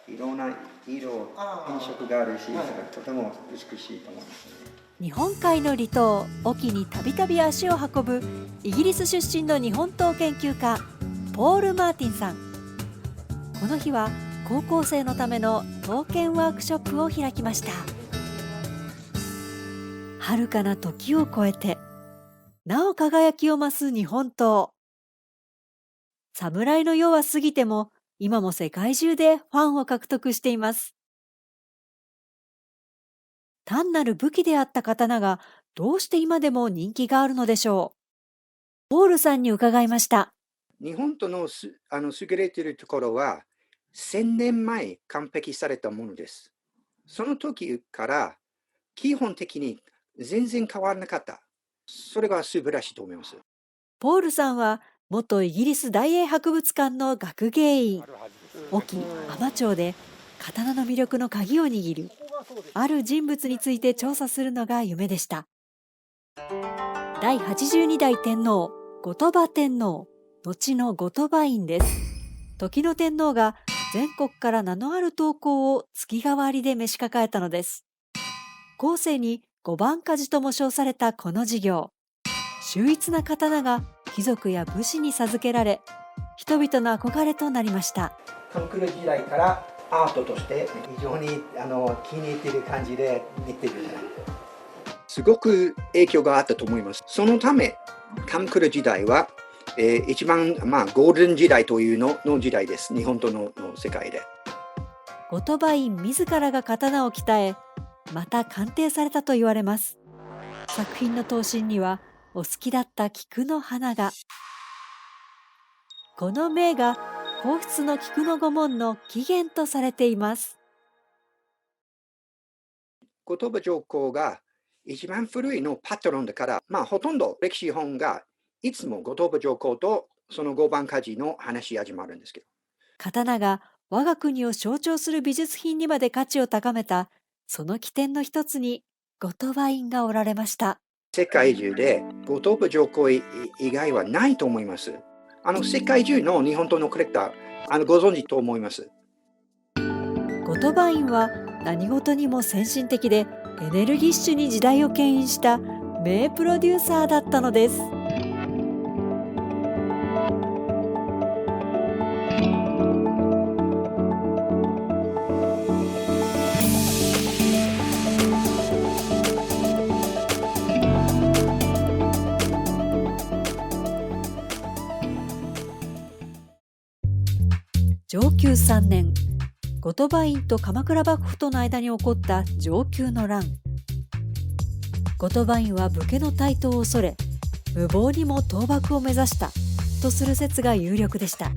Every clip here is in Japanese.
いろんな色、変色があるし、とても美しいと思いますね。日本海の離島隠岐にたびたび足を運ぶイギリス出身の日本刀研究家ポール・マーティンさん。この日は高校生のための刀剣ワークショップを開きました。遥かな時を超えてなお輝きを増す日本刀。侍の世は過ぎても今も世界中でファンを獲得しています。単なる武器であった刀がどうして今でも人気があるのでしょう。ポールさんに伺いました。日本刀の優れているところは、1000年前完璧されたものです。その時から基本的に全然変わらなかった。それが素晴らしいと思います。ポールさんは元イギリス大英博物館の学芸員、隠岐海士町で刀の魅力の鍵を握るある人物について調査するのが夢でした。第82代天皇後鳥羽天皇、後の後鳥羽院です。時の天皇が全国から名のある刀工を月替わりで召し抱えたのです。後世に五番鍛冶とも称されたこの事業、秀逸な刀が貴族や武士に授けられ、人々の憧れとなりました。鎌倉時代からアートとして非常に気に入っている感じで見てる。すごく影響があったと思います。そのため鎌倉時代は、一番、ゴールデン時代というの時代です。日本との世界で。後鳥羽院自らが刀を鍛え、また鑑定されたと言われます。作品の刀身にはお好きだった菊の花が。この銘が皇室の菊の御紋の起源とされています。後鳥羽上皇が一番古いのパトロンだから、ほとんど歴史本がいつも後鳥羽上皇とその五番鍛冶の話始まるんですけど。刀が我が国を象徴する美術品にまで価値を高めた、その起点の一つに後鳥羽院がおられました。世界中で後鳥羽上皇以外はないと思います。世界中の日本刀のコレクター、ご存知と思います。後鳥羽院は何事にも先進的でエネルギッシュに時代を牽引した名プロデューサーだったのです。承久3年、後鳥羽院と鎌倉幕府との間に起こった承久の乱。後鳥羽院は武家の台頭を恐れ、無謀にも倒幕を目指したとする説が有力でした。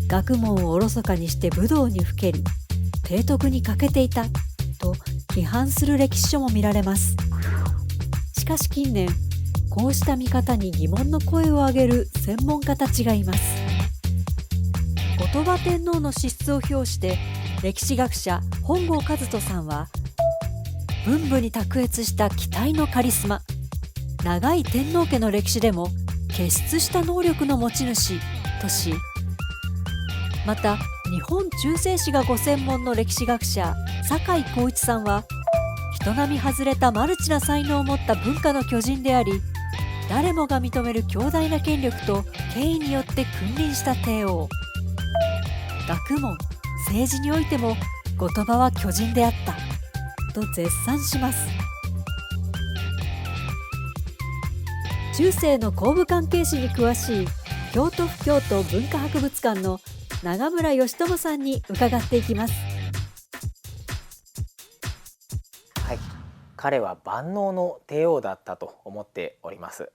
学問をおろそかにして武道にふけり、提督に欠けていたと批判する歴史書も見られます。しかし近年、こうした見方に疑問の声を上げる専門家たちがいます。後鳥羽天皇の資質を評して歴史学者本郷和人さんは、文武に卓越した期待のカリスマ、長い天皇家の歴史でも傑出した能力の持ち主とし、また日本中世史がご専門の歴史学者酒井光一さんは、人並み外れたマルチな才能を持った文化の巨人であり、誰もが認める強大な権力と権威によって君臨した帝王。学問、政治においても後鳥羽は巨人であったと絶賛します。中世の工部関係史に詳しい京都府京都文化博物館の永村義智さんに伺っていきます。はい、彼は万能の帝王だったと思っております。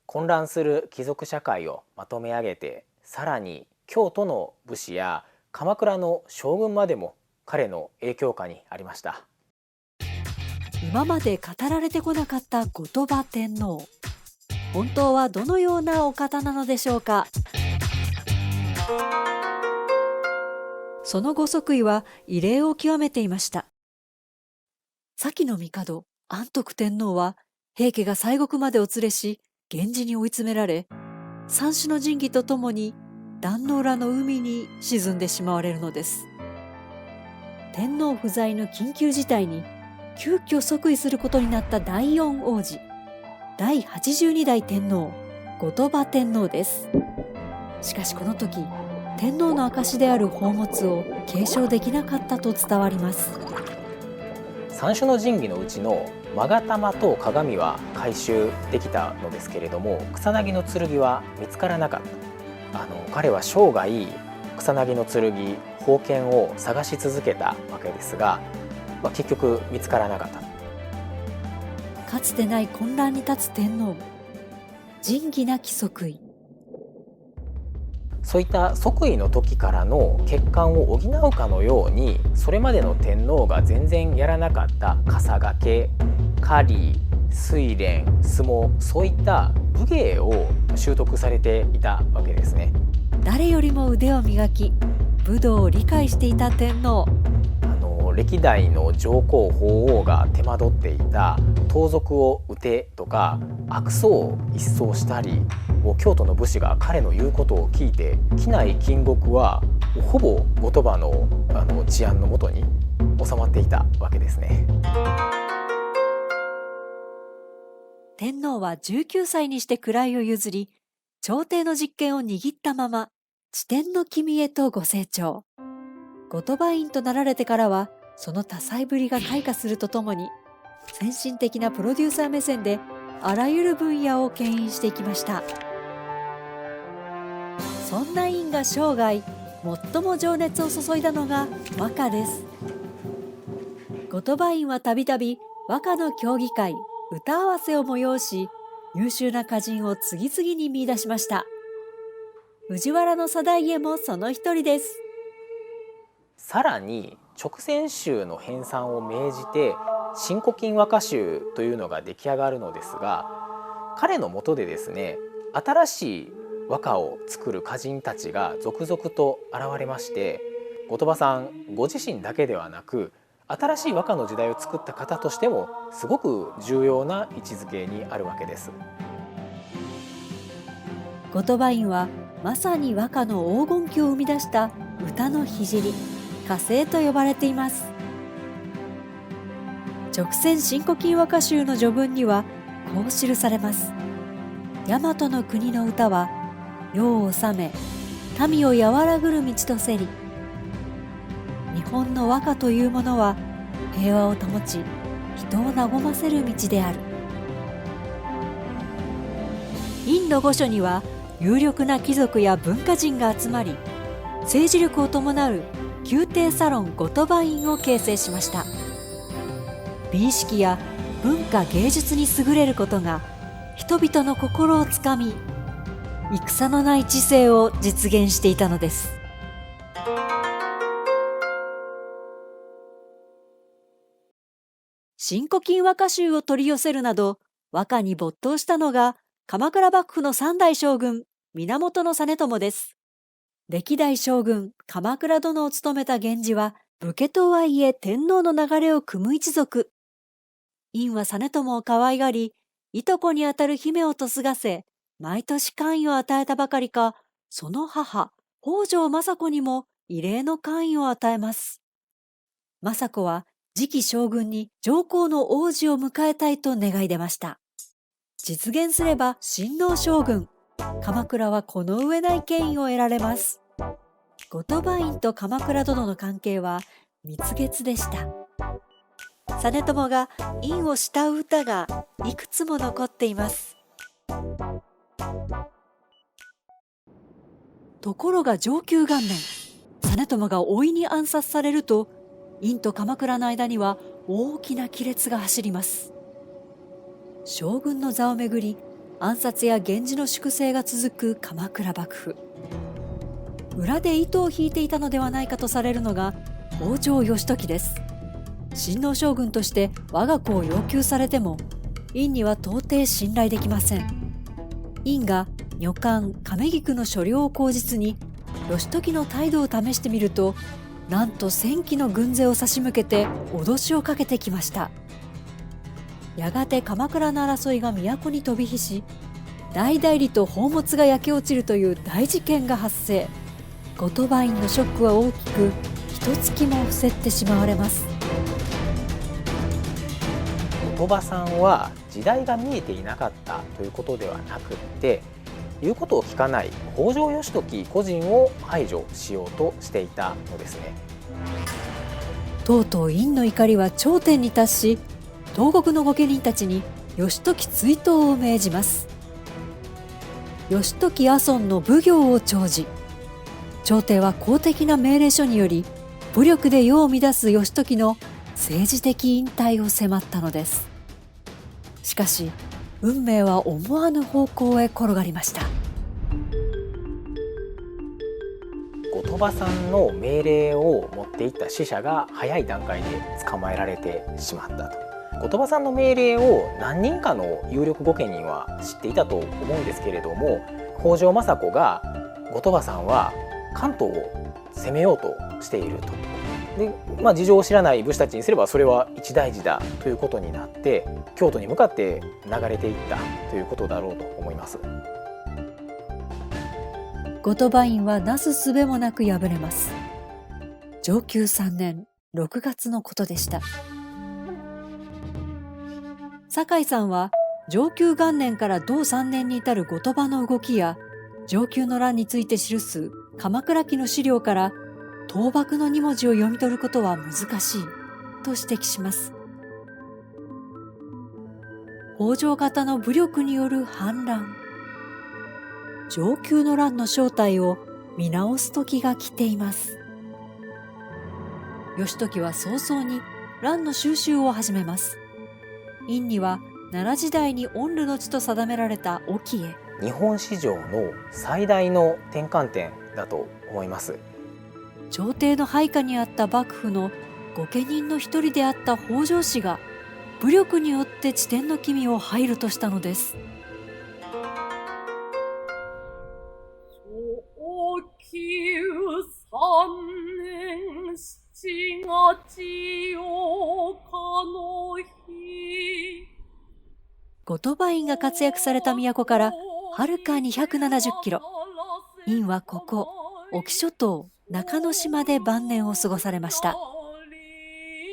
混乱する貴族社会をまとめ上げて、さらに京都の武士や鎌倉の将軍までも彼の影響下にありました。今まで語られてこなかった後鳥羽天皇、本当はどのようなお方なのでしょうか。そのご即位は異例を極めていました。先の帝安徳天皇は平家が西国までお連れし、源氏に追い詰められ、三種の神器とともに壇ノ浦の海に沈んでしまわれるのです。天皇不在の緊急事態に急遽即位することになった第四王子、第82代天皇後鳥羽天皇です。しかしこの時、天皇の証である宝物を継承できなかったと伝わります。三種の神器のうちの勾玉と鏡は回収できたのですけれども、草薙の剣は見つからなかった。彼は生涯草薙の剣、宝剣を探し続けたわけですが、結局見つからなかった。かつてない混乱に立つ天皇、仁義なき即位。そういった即位の時からの欠陥を補うかのように、それまでの天皇が全然やらなかった笠掛け、狩り、睡蓮、相撲、そういった武芸を習得されていたわけですね。誰よりも腕を磨き、武道を理解していた天皇。歴代の上皇法皇が手間取っていた盗賊を討てとか悪僧を一掃したり、京都の武士が彼の言うことを聞いて畿内禁獄はほぼ後鳥羽の治安のもとに収まっていたわけですね。天皇は19歳にして位を譲り、朝廷の実権を握ったまま治天の君へとご成長。後鳥羽院となられてからは、その多彩ぶりが開花するとともに、先進的なプロデューサー目線であらゆる分野を牽引していきました。そんな院が生涯最も情熱を注いだのが和歌です。後鳥羽院はたびたび和歌の競技会、歌合わせを催し、優秀な歌人を次々に見出しました。藤原定家もその一人です。さらに勅撰集の編纂を命じて新古今和歌集というのが出来上がるのですが、彼の下でですね、新しい和歌を作る歌人たちが続々と現れまして、後鳥羽さんご自身だけではなく、新しい和歌の時代を作った方としてもすごく重要な位置づけにあるわけです。後鳥羽院はまさに和歌の黄金期を生み出した歌の聖、歌聖と呼ばれています。勅撰新古今和歌集の序文にはこう記されます。大和の国の歌は世を治め、民を和らぐる道とせり。日本の和歌というものは平和を保ち、人を和ませる道である。院の御所には有力な貴族や文化人が集まり、政治力を伴う宮廷サロン後鳥羽院を形成しました。美意識や文化芸術に優れることが人々の心をつかみ、戦のない治世を実現していたのです。新古今和歌集を取り寄せるなど和歌に没頭したのが鎌倉幕府の三代将軍源実朝です。歴代将軍鎌倉殿を務めた源氏は武家とはいえ天皇の流れを汲む一族。院は実朝を可愛がり、いとこにあたる姫を嫁がせ、毎年官位を与えたばかりか、その母北条政子にも異例の官位を与えます。政子は次期将軍に上皇の王子を迎えたいと願い出ました。実現すれば親王将軍、鎌倉はこの上ない権威を得られます。後鳥羽院と鎌倉殿の関係は蜜月でした。実朝が院を慕う歌がいくつも残っています。ところが承久元年、実朝が甥に暗殺されると、院と鎌倉の間には大きな亀裂が走ります。将軍の座をめぐり、暗殺や源氏の粛清が続く鎌倉幕府。裏で糸を引いていたのではないかとされるのが北条義時です。親王将軍として我が子を要求されても、院には到底信頼できません。院が女官亀菊の所領を口実に義時の態度を試してみると、なんと1000騎の軍勢を差し向けて脅しをかけてきました。やがて鎌倉の争いが都に飛び火し、大々利と宝物が焼け落ちるという大事件が発生。後鳥羽院のショックは大きく、一月も伏せってしまわれます。後鳥羽さんは時代が見えていなかったということではなくって、言うことを聞かない北条義時個人を排除しようとしていたのですね。とうとう院の怒りは頂点に達し、東国の御家人たちに義時追討を命じます。義時阿尊の奉行を徴示。朝廷は公的な命令書により、武力で世を乱す義時の政治的引退を迫ったのです。しかし運命は思わぬ方向へ転がりました。後鳥羽さんの命令を持っていった使者が早い段階で捕まえられてしまったと。後鳥羽さんの命令を何人かの有力御家人は知っていたと思うんですけれども、北条政子が後鳥羽さんは関東を攻めようとしていると。で、事情を知らない武士たちにすればそれは一大事だということになって、京都に向かって流れていったということだろうと思います。後鳥羽院はなすすべもなく敗れます。承久3年6月のことでした。酒井さんは承久元年から同3年に至る後鳥羽の動きや承久の乱について記す鎌倉記の資料から倒幕の2文字を読み取ることは難しいと指摘します。北条方の武力による反乱。承久の乱の正体を見直す時が来ています。義時は早々に乱の収拾を始めます。院には奈良時代に御流の地と定められた隠岐へ。日本史上の最大の転換点だと思います。朝廷の配下にあった幕府の御家人の一人であった北条氏が武力によって地点の君を入るとしたのです。後鳥羽院が活躍された都からはるか270キロ。院はここ隠岐諸島中之島で晩年を過ごされました。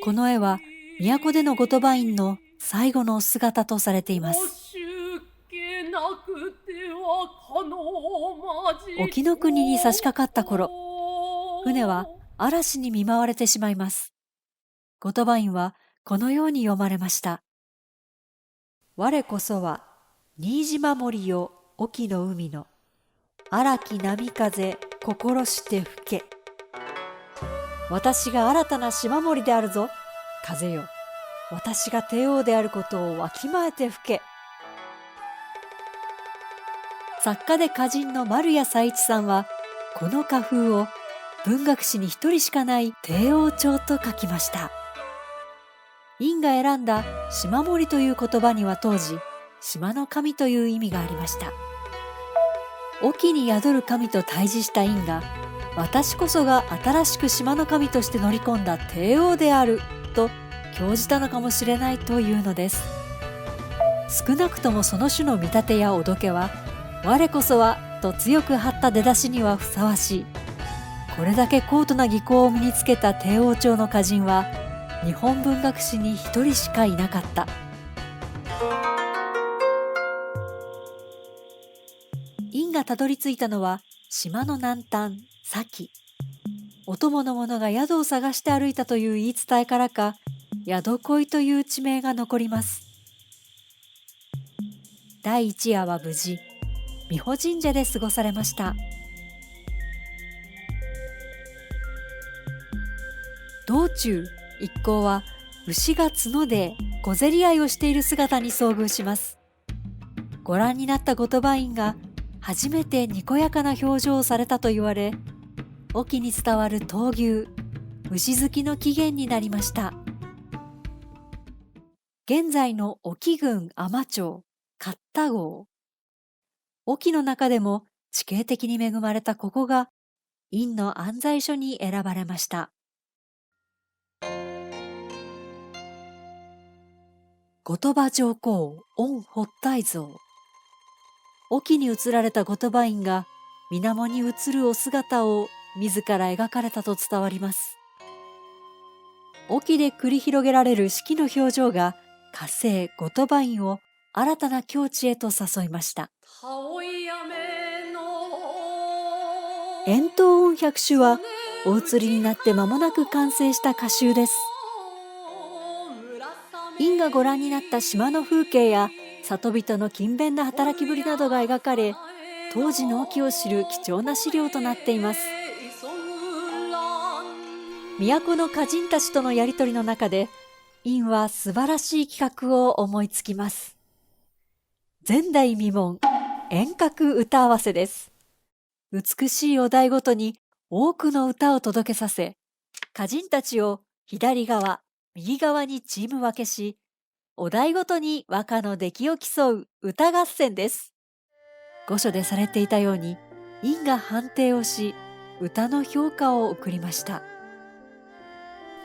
この絵は都での後鳥羽院の最後の姿とされています。沖ノ国に差し掛かった頃、船は嵐に見舞われてしまいます。後鳥羽院はこのように読まれました。我こそは新島守よ沖の海の荒き波風心して吹け。私が新たな島守であるぞ。風よ、私が帝王であることをわきまえて吹け。作家で歌人の丸谷佐一さんはこの歌風を文学史に一人しかない帝王朝と書きました。院が選んだ島守という言葉には当時島の神という意味がありました。沖に宿る神と対峙した院が、私こそが新しく島の神として乗り込んだ帝王であると興じたのかもしれないというのです。少なくともその種の見立てやおどけは、我こそはと強く張った出だしにはふさわしい。これだけ高度な技巧を身につけた帝王朝の歌人は日本文学史に一人しかいなかった。院がたどり着いたのは島の南端佐岐。お供の者が宿を探して歩いたという言い伝えからか、宿恋という地名が残ります。第一夜は無事美保神社で過ごされました。道中一行は牛が角で小競り合いをしている姿に遭遇します。ご覧になった後鳥羽院が初めてにこやかな表情をされたと言われ、隠岐に伝わる闘牛、牛好きの起源になりました。現在の隠岐郡海士町勝田郷。隠岐の中でも地形的に恵まれたここが院の安西所に選ばれました。後鳥羽上皇御発体像。沖に移られた後鳥羽院が水面に映るお姿を自ら描かれたと伝わります。沖で繰り広げられる四季の表情が火星後鳥羽院を新たな境地へと誘いました。円筒音百首はお移りになって間もなく完成した歌集です。院がご覧になった島の風景や里人の勤勉な働きぶりなどが描かれ、当時の沖を知る貴重な資料となっています。都の歌人たちとのやりとりの中で、院は素晴らしい企画を思いつきます。前代未聞、遠隔歌合わせです。美しいお題ごとに多くの歌を届けさせ、歌人たちを左側、右側にチーム分けし、お題ごとに和歌の出来を競う歌合戦です。御所でされていたように、院が判定をし、歌の評価を送りました。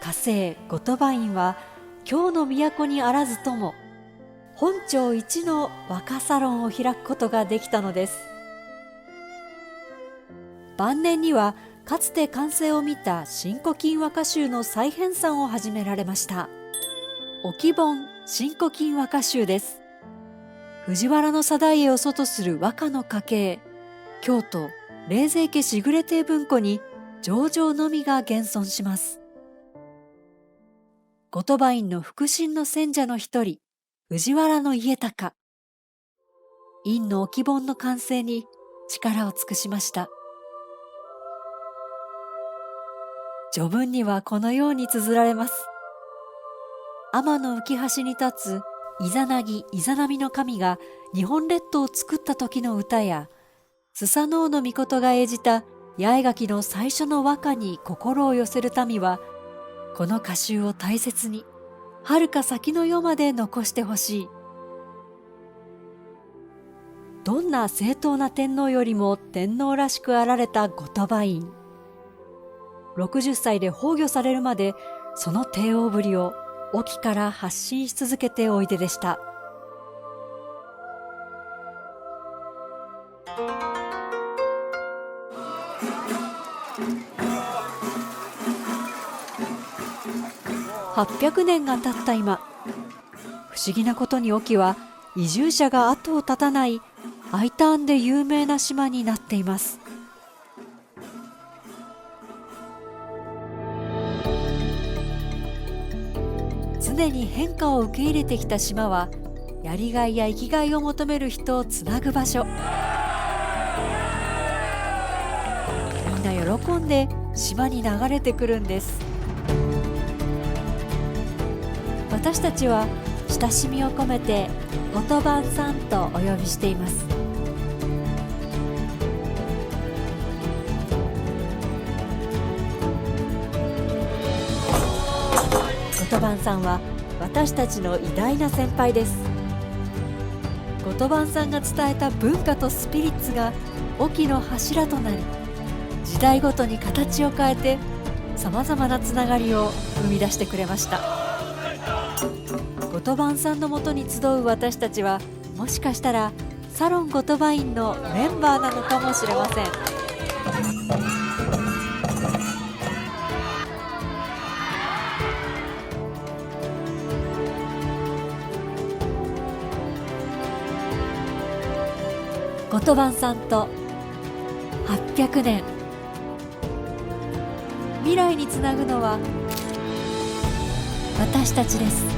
火星後鳥羽院は、京の都にあらずとも、本町一の和歌サロンを開くことができたのです。晩年には、かつて完成を見た新古今和歌集の再編纂を始められました。沖本新古今和歌集です。藤原定家を祖とする和歌の家系、京都冷泉家しぐれ亭文庫に上々のみが現存します。後鳥羽院の腹心の選者の一人、藤原家隆。院の沖本の完成に力を尽くしました。序文にはこのように綴られます。天の浮橋に立つイザナギイザナミの神が日本列島を作った時の歌や、スサノオノミコトが演じた八重垣の最初の和歌に心を寄せる民は、この歌集を大切に、遥か先の世まで残してほしい。どんな正統な天皇よりも天皇らしくあられた後鳥羽院。60歳で崩御されるまで、その帝王ぶりを沖から発信し続けておいででした。800年が経った今、不思議なことに沖は移住者が後を絶たない Iターンで有名な島になっています。常に変化を受け入れてきた島は、やりがいや生きがいを求める人をつなぐ場所。みんな喜んで島に流れてくるんです。私たちは親しみを込めて後鳥羽さんとお呼びしています。後鳥羽さんは私たちの偉大な先輩です。後鳥羽さんが伝えた文化とスピリッツが沖の柱となり、時代ごとに形を変えてさまざまなつながりを生み出してくれました。後鳥羽さんのもとに集う私たちは、もしかしたらサロン後鳥羽院のメンバーなのかもしれません。後鳥羽さんと800年、未来につなぐのは私たちです。